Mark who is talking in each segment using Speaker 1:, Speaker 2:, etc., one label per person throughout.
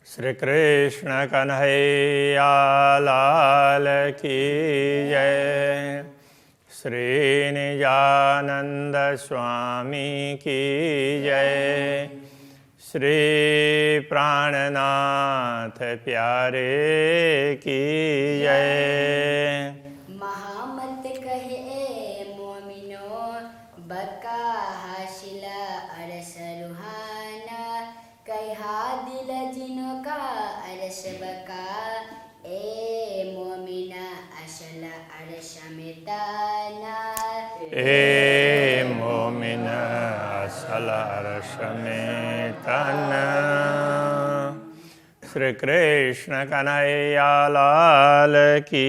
Speaker 1: श्री कृष्ण कन्हैया लाल की जय। श्री निजानंद स्वामी की जय। श्री प्राणनाथ प्यारे की जय।
Speaker 2: महामत कहे मोमिनो बका हाशिला अरस रुहाना कहा दिल जिनो का अरस बका ए मोमिना असल अरस मिताना
Speaker 1: ए मोमिन असल अरस में तना। श्री कृष्ण कन्हैया लाल की।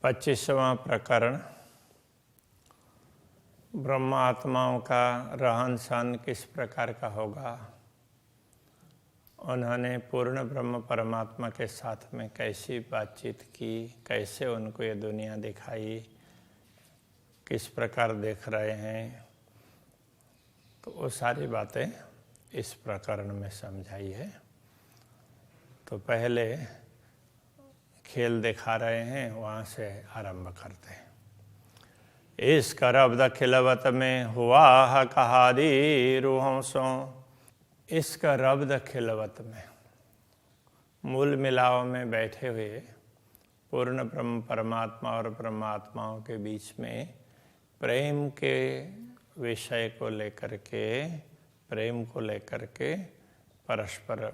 Speaker 1: 25वां प्रकरण। ब्रह्मात्माओं का रहन सहन किस प्रकार का होगा, उन्होंने पूर्ण ब्रह्म परमात्मा के साथ में कैसी बातचीत की, कैसे उनको ये दुनिया दिखाई, किस प्रकार देख रहे हैं, तो वो सारी बातें इस प्रकरण में समझाई है। तो पहले खेल दिखा रहे हैं, वहाँ से आरंभ करते हैं। इस करब्द खिलवत में हुआ कहादी रूहों सो। इसका रब्द खिलवत में, मूल मिलाव में बैठे हुए पूर्ण ब्रह्म परमात्मा और ब्रह्मात्माओं के बीच में प्रेम के विषय को लेकर के, प्रेम को लेकर के परस्पर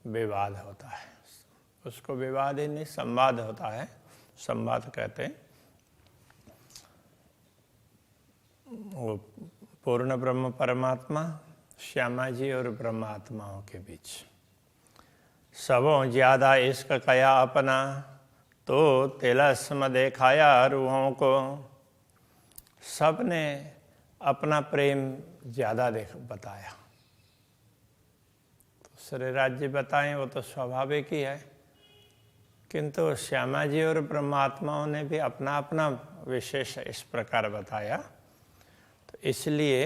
Speaker 1: विवाद होता है। उसको विवाद ही नहीं, संवाद होता है। संवाद कहते हैं। वो पूर्ण ब्रह्म परमात्मा श्यामा जी और ब्रह्मात्माओं के बीच सबों ज्यादा इश्क कया अपना, तो तिलस्म दिखाया रूहों को। सब ने अपना प्रेम ज्यादा बताया। तो श्री राज्य बताएं वो तो स्वाभाविक ही है, किंतु श्यामा जी और ब्रह्मात्माओं ने भी अपना अपना विशेष इस प्रकार बताया। तो इसलिए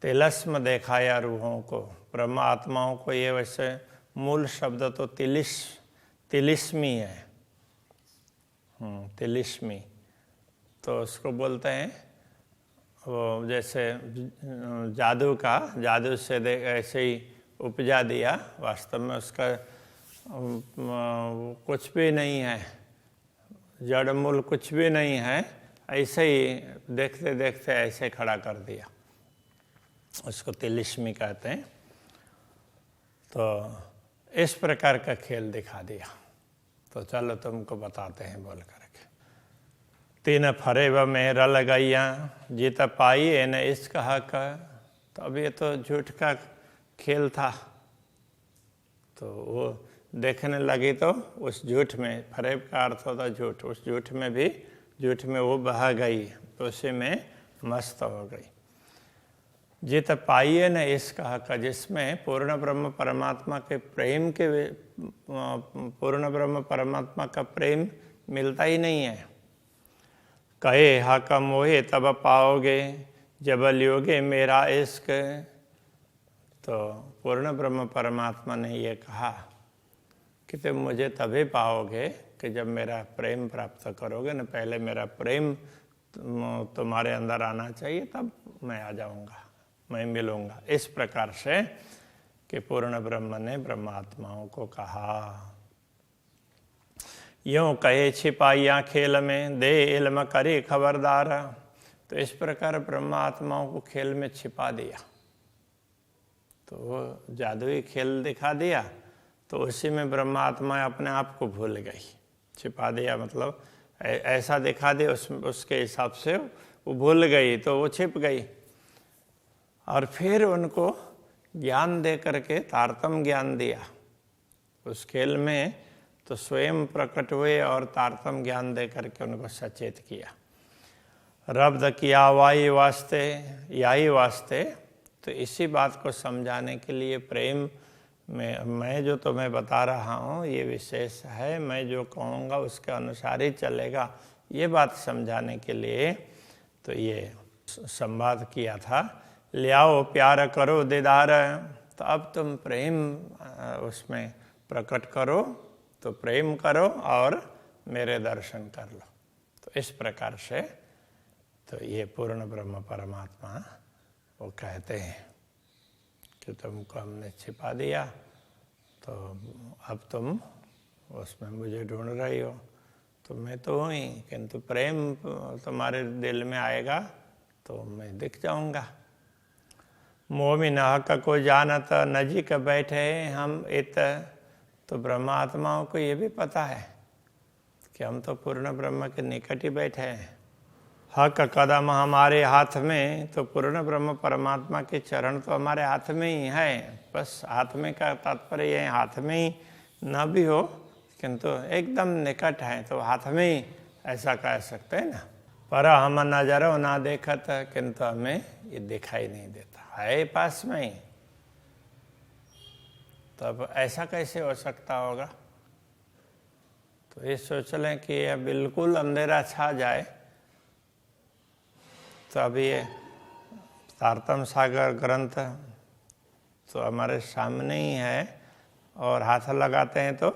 Speaker 1: तिलस्म दिखाया रूहों को। ब्रह्मात्माओं को ये वैसे मूल शब्द तो तिलिस्मी है। तिलिस्मी तो उसको बोलते हैं, वो जैसे जादू से ऐसे ही उपजा दिया, वास्तव में उसका कुछ भी नहीं है, जड़ मूल कुछ भी नहीं है, ऐसे ही देखते देखते ऐसे खड़ा कर दिया, उसको तिलिस्मी कहते हैं। तो इस प्रकार का खेल दिखा दिया। तो चलो तुमको बताते हैं बोल करके। तीन फरेब में रल गैया जीत पाई एन इश्क हक। तो अब ये तो झूठ का खेल था, तो वो देखने लगी तो उस झूठ में, फरेब का अर्थ होता झूठ, उस झूठ में वो बह गई, तो उसी में मस्त हो गई। जीत पाइए न इश्क हक, जिसमें पूर्ण ब्रह्म परमात्मा के प्रेम के, पूर्ण ब्रह्म परमात्मा का प्रेम मिलता ही नहीं है। कहे हक मोहे तब पाओगे जब लियोगे मेरा इश्क। तो पूर्ण ब्रह्म परमात्मा ने ये कहा कि तुम मुझे तभी पाओगे कि जब मेरा प्रेम प्राप्त करोगे न। पहले मेरा प्रेम तुम्हारे अंदर आना चाहिए, तब मैं आ जाऊंगा, मैं मिलूंगा। इस प्रकार से कि पूर्ण ब्रह्म ने ब्रह्मात्माओं को कहा। यूं कहे छिपाइया खेल में दे इल्म करे खबरदार। तो इस प्रकार ब्रह्मात्माओं को खेल में छिपा दिया। तो जादुई खेल दिखा दिया, तो उसी में ब्रह्मात्मा अपने आप को भूल गई। छिपा दिया मतलब ऐसा दिखा दिया, उसके हिसाब से वो भूल गई, तो वो छिप गई। और फिर उनको ज्ञान दे करके तारतम्य ज्ञान दिया उस खेल में। तो स्वयं प्रकट हुए और तारतम्य ज्ञान दे करके उनको सचेत किया। रब्द किया वाई वास्ते, याही वास्ते। तो इसी बात को समझाने के लिए प्रेम में मैं जो तुम्हें बता रहा हूँ ये विशेष है, मैं जो कहूँगा उसके अनुसार ही चलेगा, ये बात समझाने के लिए तो ये संवाद किया था। ले आओ प्यार करो दीदार, तो अब तुम प्रेम उसमें प्रकट करो, तो प्रेम करो और मेरे दर्शन कर लो। तो इस प्रकार से तो ये पूर्ण ब्रह्म परमात्मा वो कहते हैं कि तुमको हमने छिपा दिया, तो अब तुम उसमें मुझे ढूंढ रही हो। तो मैं तो हूँ ही, किंतु प्रेम तुम्हारे दिल में आएगा तो मैं दिख जाऊंगा। मोमिन हक को जानत नजीक बैठे हम इत। तो ब्रह्मात्माओं को ये भी पता है कि हम तो पूर्ण ब्रह्म के निकट ही बैठे हैं। हक कदम हमारे हाथ में, तो पूर्ण ब्रह्म परमात्मा के चरण तो हमारे हाथ में ही है। बस हाथ में का तात्पर्य ये हाथ में ही न भी हो, किंतु एकदम निकट है, तो हाथ में ही ऐसा कह सकते हैं ना। पर हम नजरों ना देखत, किंतु हमें ये दिखाई नहीं देता, है पास में ही। तो अब ऐसा कैसे हो सकता होगा? तो ये सोच लें कि यह बिल्कुल अंधेरा छा जाए, तो अभी ये तारतम सागर ग्रंथ तो हमारे सामने ही है, और हाथ लगाते हैं तो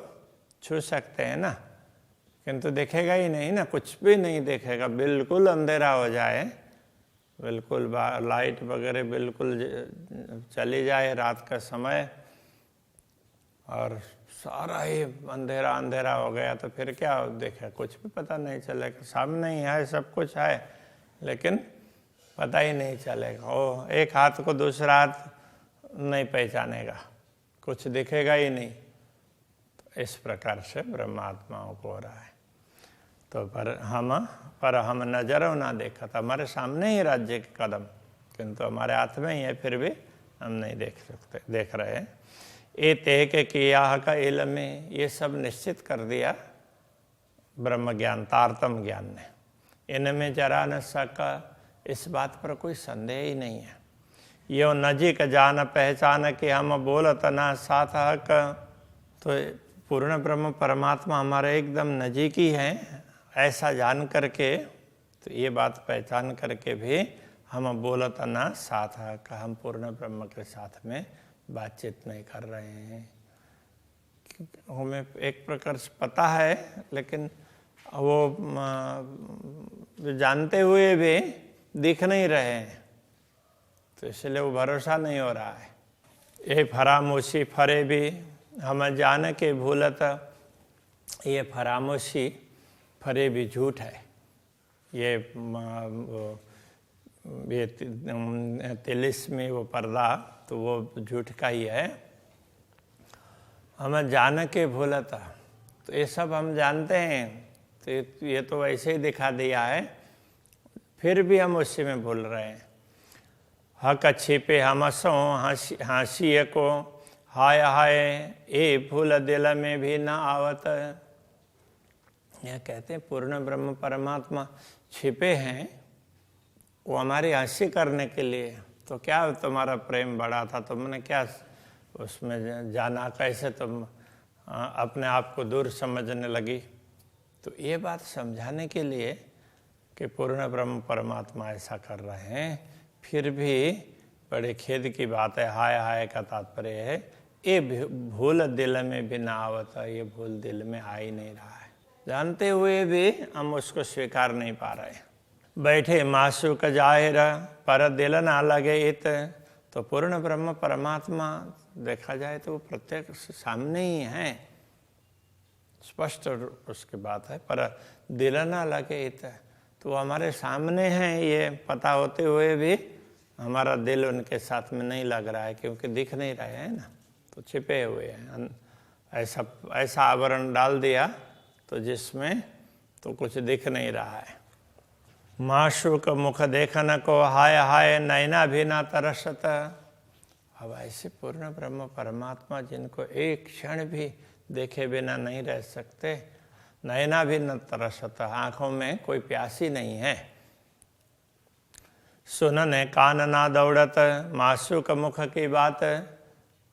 Speaker 1: छू सकते हैं ना, किंतु दिखेगा ही नहीं ना, कुछ भी नहीं दिखेगा। बिल्कुल अंधेरा हो जाए, बिल्कुल लाइट वगैरह बिल्कुल चली जाए रात का समय, और सारा ही अंधेरा अंधेरा हो गया, तो फिर क्या देखे? कुछ भी पता नहीं चलेगा। सामने ही है, सब कुछ है, लेकिन पता ही नहीं चलेगा। ओ एक हाथ को दूसरा हाथ नहीं पहचानेगा, कुछ दिखेगा ही नहीं। तो इस प्रकार से ब्रह्मात्माओं को हो रहा है। तो पर हम नजरों ना देखा, तो हमारे सामने ही राज्य के कदम, किंतु हमारे हाथ में ही है, फिर भी हम नहीं देख रहे हैं। ए ते के किया का इल्म में, ये सब निश्चित कर दिया ब्रह्म ज्ञान, तारतम ज्ञान ने। इनमें जरा न सका, इस बात पर कोई संदेह ही नहीं है। यो नजीक जान पहचान के हम बोलत ना साथ हक। तो पूर्ण ब्रह्म परमात्मा हमारे एकदम नजीक ही है, ऐसा जान करके, तो ये बात पहचान करके भी हम बोलत ना साथ हक, हम पूर्ण ब्रह्म के साथ में बातचीत नहीं कर रहे हैं। हमें एक प्रकार से पता है, लेकिन वो जानते हुए भी दिख नहीं रहे हैं, तो इसलिए वो भरोसा नहीं हो रहा है। ये फरामोशी फरे भी हम जान के भूलत, ये फरामोशी फरे भी झूठ है। ये तिलिस्मी वो पर्दा, तो वो झूठ का ही है। हम जान के भूलता, तो ये सब हम जानते हैं, तो ये तो वैसे ही दिखा दिया है, फिर भी हम उसी में भूल रहे हैं। हक छिपे हम सो हंसी को, हाय हाय ए भूल दिल में भी ना आवत। यह कहते हैं पूर्ण ब्रह्म परमात्मा छिपे हैं, वो हमारी हंसी करने के लिए। तो क्या तुम्हारा प्रेम बढ़ा था, तुमने क्या उसमें जाना, कैसे तुम अपने आप को दूर समझने लगी? तो ये बात समझाने के लिए कि पूर्ण ब्रह्म परमात्मा ऐसा कर रहे हैं, फिर भी बड़े खेद की बात है। हाय हाय का तात्पर्य है ये भूल दिल में भी ना आवता, ये भूल दिल में आ ही नहीं रहा है, जानते हुए भी हम उसको स्वीकार नहीं पा रहे। बैठे मासूक जाहिर पर दिल ना लगे इत। तो पूर्ण ब्रह्म परमात्मा देखा जाए तो वो प्रत्येक सामने ही है, स्पष्ट उसकी बात है, पर दिल ना लगे इत, तो हमारे सामने हैं, ये पता होते हुए भी हमारा दिल उनके साथ में नहीं लग रहा है, क्योंकि दिख नहीं रहे हैं ना, तो छिपे हुए हैं। ऐसा आवरण डाल दिया तो जिसमें तो कुछ दिख नहीं रहा है। माशूक मुख देखन को हाय हाय नैना भी ना तरसत। अब ऐसे पूर्ण ब्रह्म परमात्मा जिनको एक क्षण भी देखे बिना नहीं रह सकते, नैना भी न तरसत, आंखों में कोई प्यासी नहीं है। सुनन कान ना दौड़त, माशूक मुख की बात।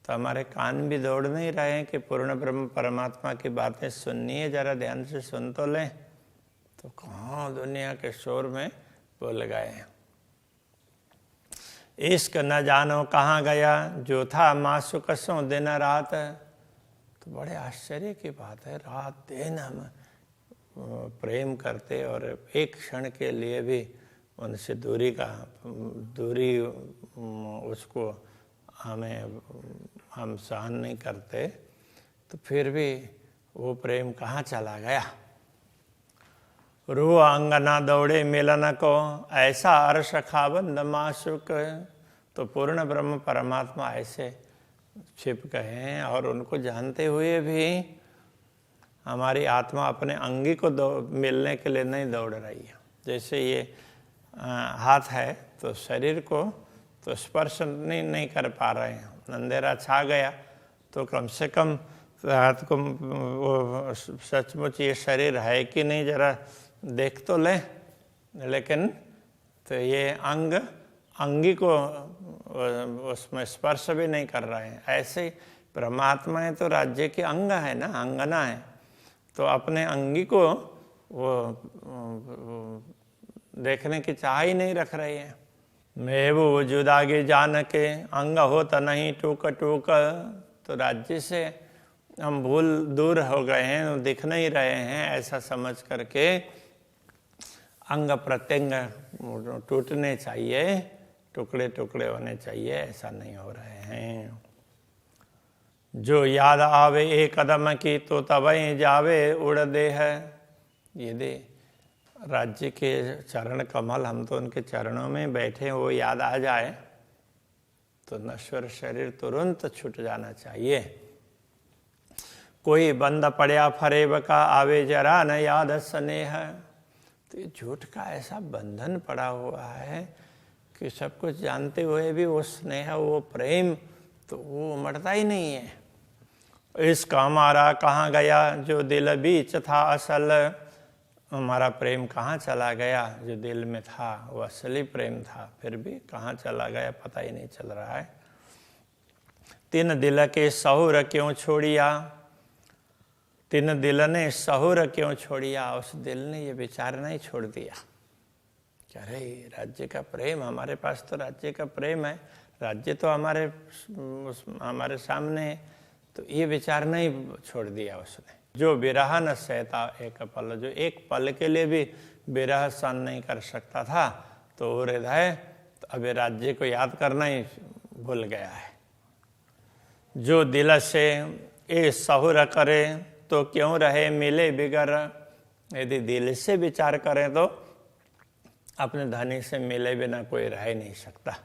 Speaker 1: तो हमारे कान भी दौड़ नहीं रहे हैं कि पूर्ण ब्रह्म परमात्मा की बातें सुननी है, जरा ध्यान से सुन तो लें। तो कहाँ दुनिया के शोर में बोल गए हैं। इश्क न जानो कहाँ गया, जो था मासूक सो दिन रात। तो बड़े आश्चर्य की बात है, रात दिन हम प्रेम करते और एक क्षण के लिए भी उनसे दूरी उसको हम सहन नहीं करते, तो फिर भी वो प्रेम कहाँ चला गया। रूह अंगना दौड़े मिलन को, ऐसा अर्श खाबंद माशुक। तो पूर्ण ब्रह्म परमात्मा ऐसे छिप गए हैं और उनको जानते हुए भी हमारी आत्मा अपने अंगी को मिलने के लिए नहीं दौड़ रही है। जैसे ये हाथ है तो शरीर को तो स्पर्श नहीं कर पा रहे हैं, अंधेरा छा गया तो कम से कम हाथ को वो सचमुच ये शरीर है कि नहीं जरा देख तो ले। लेकिन तो ये अंगी को उसमें स्पर्श भी नहीं कर रहे हैं। ऐसे ही परमात्मा है तो राज्य के अंग है ना, अंगना है, तो अपने अंगी को वो देखने की चाह ही नहीं रख रही है। मैं वो जुदागे जान के अंग होता नहीं टूक टूक। तो राज्य से हम दूर हो गए हैं, दिख नहीं रहे हैं, ऐसा समझ करके अंग प्रत्यंग टूटने चाहिए, टुकड़े टुकड़े होने चाहिए, ऐसा नहीं हो रहे हैं। जो याद आवे एक कदम की तो तबई जावे उड़ दे है। यदि राज्य के चरण कमल, हम तो उनके चरणों में बैठे, वो याद आ जाए तो नश्वर शरीर तुरंत छूट जाना चाहिए। कोई बंद पड़या फरेब का आवे जरा न याद स्नेह। तो ये झूठ का ऐसा बंधन पड़ा हुआ है कि सब कुछ जानते हुए भी वो स्नेह, वो प्रेम तो वो उमड़ता ही नहीं है। इसका हमारा कहाँ गया, जो दिल बीच था असल। हमारा प्रेम कहाँ चला गया, जो दिल में था वो असली प्रेम था, फिर भी कहाँ चला गया पता ही नहीं चल रहा है। तीन दिल के सहुर क्यों छोड़िया, तीन दिल ने सहुर क्यों छोड़िया। उस दिल ने ये विचार नहीं छोड़ दिया कि अरे राज्य का प्रेम, हमारे पास तो राज्य का प्रेम है, राज्य तो हमारे सामने है, तो ये विचार नहीं छोड़ दिया उसने। जो विरह न सहता एक पल, जो एक पल के लिए भी विरह सहन नहीं कर सकता था, तो वो हृदय तो अभी राज्य को याद करना ही भूल गया है। जो दिल से ए सहुर करे तो क्यों रहे मिले बिगर। यदि दिल से विचार करें तो अपने धनी से मिले बिना कोई रह नहीं सकता।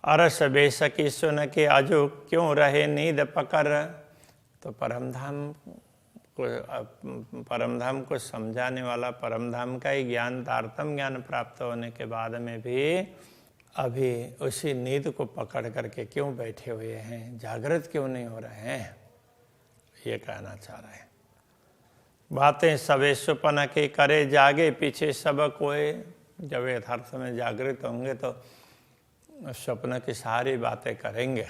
Speaker 1: अरस बेसकी सुन के अजो क्यों रहे नींद पकड़। तो परमधाम को समझाने वाला, परमधाम का ही ज्ञान, तारतम ज्ञान प्राप्त होने के बाद में भी अभी उसी नींद को पकड़ करके क्यों बैठे हुए हैं, जागृत क्यों नहीं हो रहे हैं, ये कहना चाह रहे हैं। बातें सबे सुपन के करे जागे पीछे सब कोई। जब यथार्थ में जागृत होंगे तो स्वप्न की सारी बातें करेंगे,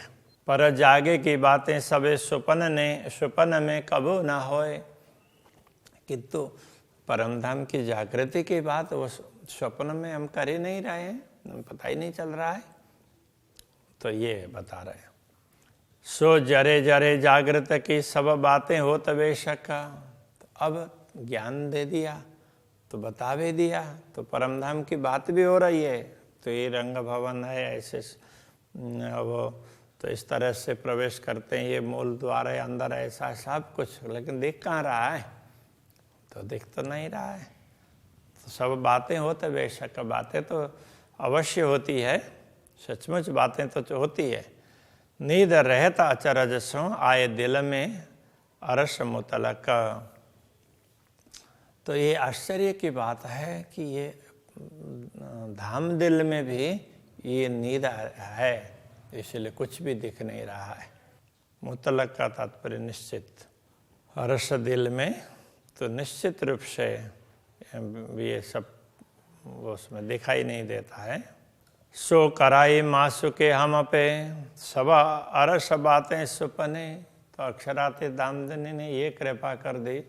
Speaker 1: पर जागे की बातें सबे सुपन में कबू ना होए। किंतु परमधाम की जागृति की बात वो स्वप्न में हम कर ही नहीं रहे हैं, पता ही नहीं चल रहा है, तो ये बता रहे हैं। सो जरे जरे जागृत की सब बातें हो तबे शक। अब ज्ञान दे दिया तो बता भी दिया, तो परमधाम की बात भी हो रही है। तो ये रंग भवन है, ऐसे वो तो इस तरह से प्रवेश करते हैं, ये मूल द्वार है, अंदर ऐसा सब कुछ, लेकिन दिख कहाँ रहा है, तो दिख तो नहीं रहा है। तो सब बातें हो तो बेशक बातें तो अवश्य होती है, सचमुच बातें तो होती है। नींद रहता अचरज सो आए दिल में अरस मुतलक। तो ये आश्चर्य की बात है कि ये धाम दिल में भी ये नींद है, इसलिए कुछ भी दिख नहीं रहा है। मुतलक का तात्पर्य निश्चित, अरस दिल में तो निश्चित रूप से ये सब उसमें दिखाई नहीं देता है। सो कराई मासुके हम पे सब अरस बातें सुपने। तो अक्षराते दामदनी ने ये कृपा कर दी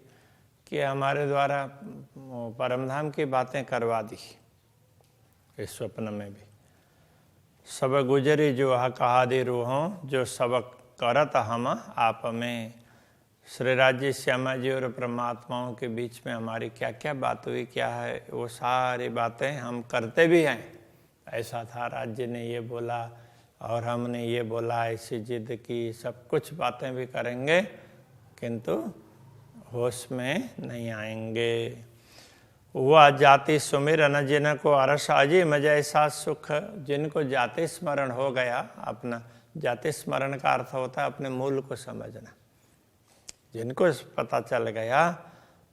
Speaker 1: कि हमारे द्वारा परमधाम की बातें करवा दी इस स्वप्न में भी। सब गुजरी जो कहादी रूहों, जो सबक करत हम आप में। श्री राज्य श्यामा जी और परमात्माओं के बीच में हमारी क्या क्या बात हुई, क्या है, वो सारी बातें हम करते भी हैं। ऐसा था, राज्य ने ये बोला और हमने ये बोला, ऐसी जिद की, सब कुछ बातें भी करेंगे किंतु होश में नहीं आएंगे। वह जाति सुमिरन जिनको अरस अजीम जैसा सुख, जिनको जाति स्मरण हो गया, अपना जाति स्मरण का अर्थ होता है अपने मूल को समझना। जिनको पता चल गया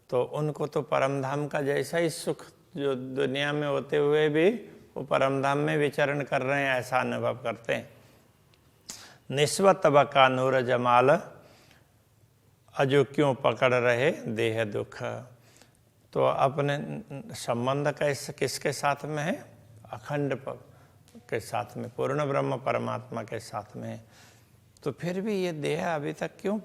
Speaker 1: तो उनको तो परमधाम का जैसा ही सुख, जो दुनिया में होते हुए भी वो परमधाम में विचरण कर रहे हैं, ऐसा अनुभव करते हैं। निस्वत बका नूर जमाल, अजो क्यों पकड़ रहे देह दुख। तो अपने संबंध कैसे किसके साथ में है? अखंड के साथ में, पूर्ण ब्रह्म परमात्मा के साथ में। तो फिर भी ये देह अभी तक क्यों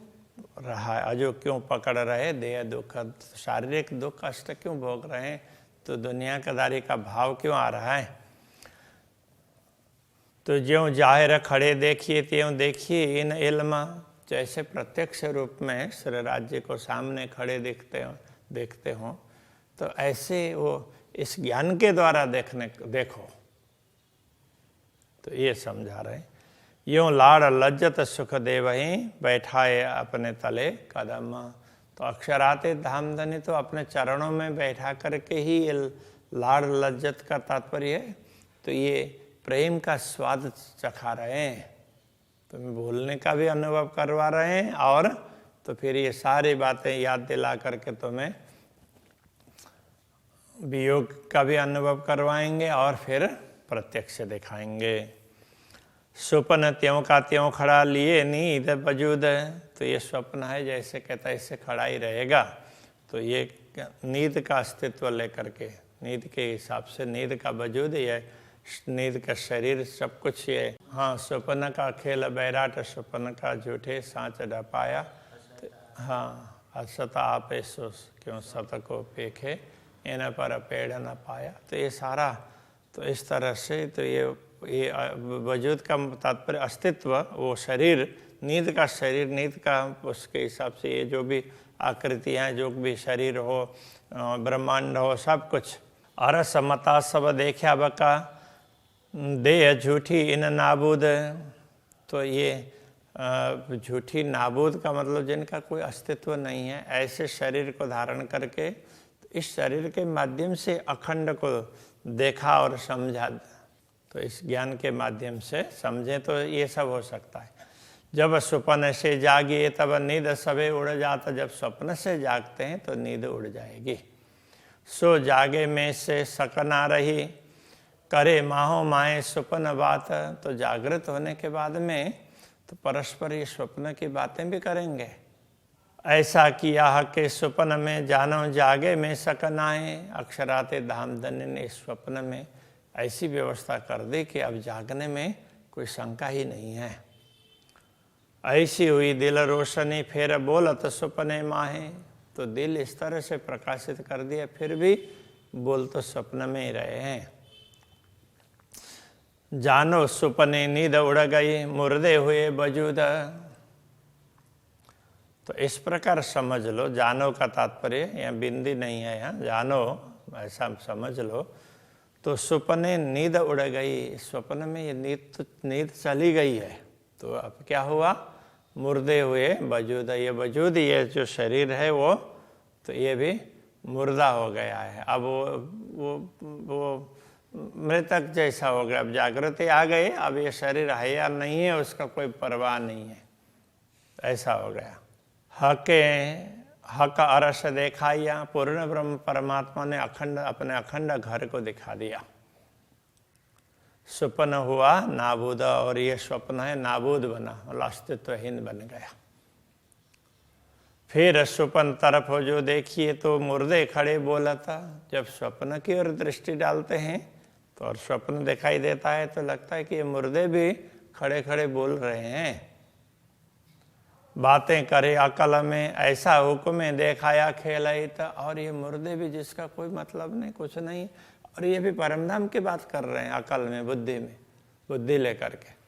Speaker 1: रहा है? अजो क्यों पकड़ रहे देह दुख, शारीरिक दुख कष्ट क्यों भोग रहे हैं? तो दुनियादारी का भाव क्यों आ रहा है? तो ज्यों जाहिर खड़े देखिए त्यों देखिए इन इल्म, जैसे प्रत्यक्ष रूप में श्री राज्य को सामने खड़े देखते हो तो ऐसे वो इस ज्ञान के द्वारा देखो। तो ये समझा रहे, यूं लाड़ लज्जत सुख देवहीं बैठाए अपने तले कदम। तो अक्षराते धामधनी तो अपने चरणों में बैठा करके ही ये लाड़ लज्जत का तात्पर्य है। तो ये प्रेम का स्वाद चखा रहे हैं, तुम्हें भूलने का भी अनुभव करवा रहे हैं और तो फिर ये सारी बातें याद दिला करके तुम्हें वियोग का भी अनुभव करवाएंगे और फिर प्रत्यक्ष दिखाएंगे। स्वप्न त्यों का त्यों खड़ा लिए नींद वजूद। तो ये स्वप्न है, जैसे कहता है इससे खड़ा ही रहेगा। तो ये नींद का अस्तित्व लेकर के, नींद के हिसाब से नींद का वजूद, ये नींद का शरीर, सब कुछ ये। हाँ, स्वप्न का खेल बैराट, स्वप्न का झूठे सांच ढपाया। हाँ, असत आपे सो क्यों सत को पेखे, इन पर पेड़ न पाया। तो ये सारा, तो इस तरह से तो ये वजूद का तात्पर्य अस्तित्व, वो शरीर, नींद का शरीर, नींद का उसके हिसाब से ये जो भी आकृतियाँ, जो भी शरीर हो, ब्रह्मांड हो, सब कुछ। अरस मता सब देखा बका देह झूठी इन नाबूद। तो ये झूठी नाबूद का मतलब जिनका कोई अस्तित्व नहीं है, ऐसे शरीर को धारण करके इस शरीर के माध्यम से अखंड को देखा और समझा। तो इस ज्ञान के माध्यम से समझे तो ये सब हो सकता है। जब स्वप्न से जागिए तब नींद सबे उड़ जाता। जब स्वप्न से जागते हैं तो नींद उड़ जाएगी। सो जागे में से सकना रही, करे माहो माए स्वप्न बात। तो जागृत होने के बाद में तो परस्पर ये स्वप्न की बातें भी करेंगे। ऐसा किया के स्वप्न में जानो जागे में सकनाए। अक्षराते धामधन्य ने स्वप्न में ऐसी व्यवस्था कर दी कि अब जागने में कोई शंका ही नहीं है। ऐसी हुई दिल रोशनी फिर बोलत स्वप्ने माहे। तो दिल इस तरह से प्रकाशित कर दिया, फिर भी बोल तो स्वप्न में ही रहे हैं। जानो सुपने नींद उड़ गई मुर्दे हुए वजूद। तो इस प्रकार समझ लो, जानो का तात्पर्य यहाँ बिंदी नहीं है, यहाँ जानो ऐसा समझ लो। तो सुपने नींद उड़ गई, स्वप्न में ये नींद चली गई है। तो अब क्या हुआ? मुर्दे हुए वजूद। ये वजूद, ये जो शरीर है वो तो ये भी मुर्दा हो गया है। अब वो मृतक जैसा हो गया। अब जागृति आ गई, अब ये शरीर है या नहीं है उसका कोई परवाह नहीं है, ऐसा हो गया। हक अरस देखाया। पूर्ण ब्रह्म परमात्मा ने अपने अखंड घर को दिखा दिया। स्वप्न हुआ नाबूद, और ये स्वप्न है नाबूद बना, अस्तित्वहीन बन गया। फिर स्वप्न तरफ हो जो देखिए तो मुर्दे खड़े बोला था। जब स्वप्न की ओर दृष्टि डालते हैं तो और स्वप्न दिखाई देता है तो लगता है कि ये मुर्दे भी खड़े खड़े बोल रहे हैं। बातें करे अकल में ऐसा हुक्म देखाया खेलहित। और ये मुर्दे भी जिसका कोई मतलब नहीं, कुछ नहीं, और ये भी परमधाम की बात कर रहे हैं अकल में, बुद्धि में। बुद्धि लेकर के।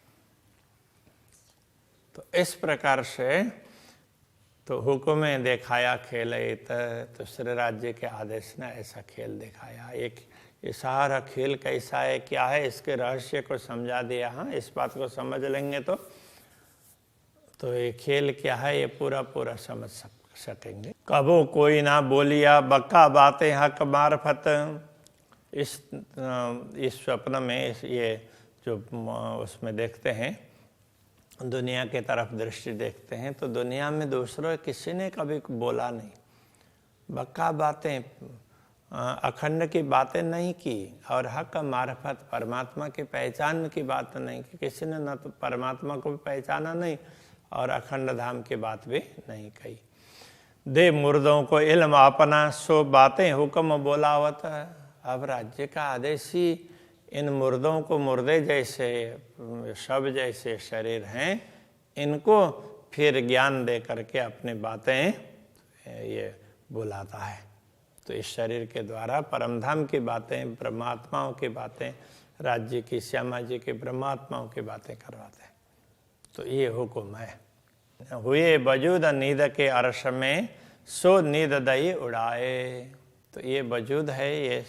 Speaker 1: तो इस प्रकार से तो हुक्म दिखाया खेल तो श्री राज्य के आदेश ने ऐसा खेल दिखाया। एक ये सारा खेल कैसा है, क्या है, इसके रहस्य को समझा दिया। हाँ, इस बात को समझ लेंगे तो ये खेल क्या है ये पूरा समझ सकेंगे। कबो कोई ना बोलिया बक्का बातें हक मार्फत। इस स्वप्न में ये जो उसमें देखते हैं, दुनिया के तरफ दृष्टि देखते हैं तो दुनिया में दूसरों किसी ने कभी बोला नहीं, बक्का बातें, अखंड की बातें नहीं की, और हक मार्फत परमात्मा की पहचान की बात नहीं की। किसी ने न तो परमात्मा को भी पहचाना नहीं और अखंड धाम की बात भी नहीं कही। दे मुर्दों को इल्म अपना सो बातें हुक्म बोलावत। अब राज्य का आदेश ही इन मुर्दों को, मुर्दे जैसे शव जैसे शरीर हैं, इनको फिर ज्ञान दे करके अपनी बातें ये बुलाता है। तो इस शरीर के द्वारा परमधाम की बातें, ब्रह्मात्माओं की बातें, राज्य की, श्यामा जी की ब्रह्मात्माओं की बातें करवाते हैं। तो ये हुक्म है। हुए वजूद नींद के अर्श में सो नींद दई उड़ाए। तो ये वजूद है, ये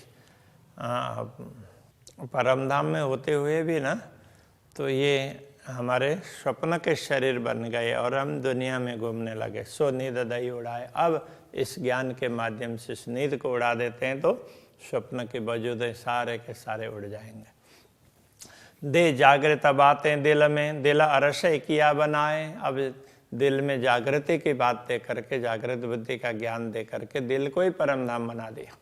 Speaker 1: परमधाम में होते हुए भी ना, तो ये हमारे स्वप्न के शरीर बन गए और हम दुनिया में घूमने लगे। सो नींद दई उड़ाए। अब इस ज्ञान के माध्यम से इस नींद को उड़ा देते हैं तो स्वप्न के वजूद सारे के सारे उड़ जाएंगे। दे जागृत बातें दिल में, दिल अरश किया बनाए। अब दिल में जागृति की बात दे करके, जागृत बुद्धि का ज्ञान दे करके दिल को ही परमधाम बना दिया।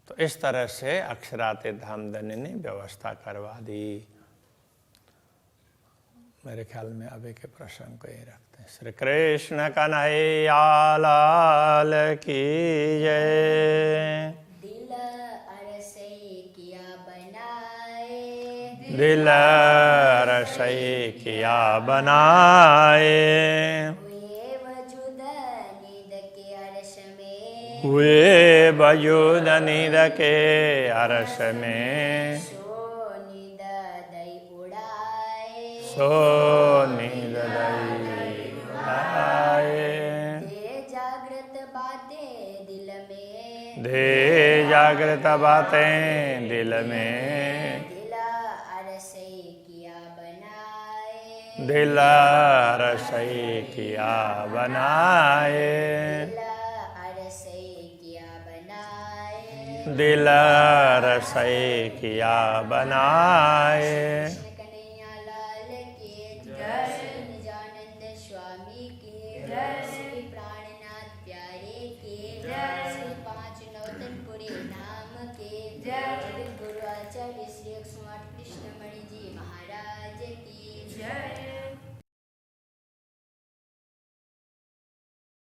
Speaker 1: तो इस तरह से अक्षराते धामधनी ने व्यवस्था करवा दी। मेरे ख्याल में अभी के प्रसंग को ही रखते हैं। श्री कृष्ण कन्हैया लाल की जय।
Speaker 2: दिल अरसे किया बनाए,
Speaker 1: दिल रसई किया बनाए।
Speaker 2: हुए वजूद नींद के अर्श में,
Speaker 1: हुए वजूद नींद के अर्श में।
Speaker 2: सो नींद दई उड़ाए,
Speaker 1: सो नींद दई उड़ाए।
Speaker 2: दे जागृत बातें दिल में,
Speaker 1: दे जागृत बातें दिल में।
Speaker 2: दिल अरसे किया बनाए,
Speaker 1: दिल रसई किया बनाए।
Speaker 2: दिल अरसे किया बनाए।
Speaker 1: दिल रसई किया बनाए।
Speaker 2: कृष्ण कन्हैया लाल की जय। निजानंद स्वामी की जय। श्री प्राणनाथ प्यारे की जय। श्री पांच नौतनपुरी धाम की जय। गुरु आचार्य श्री 108 कृष्णमणि जी महाराज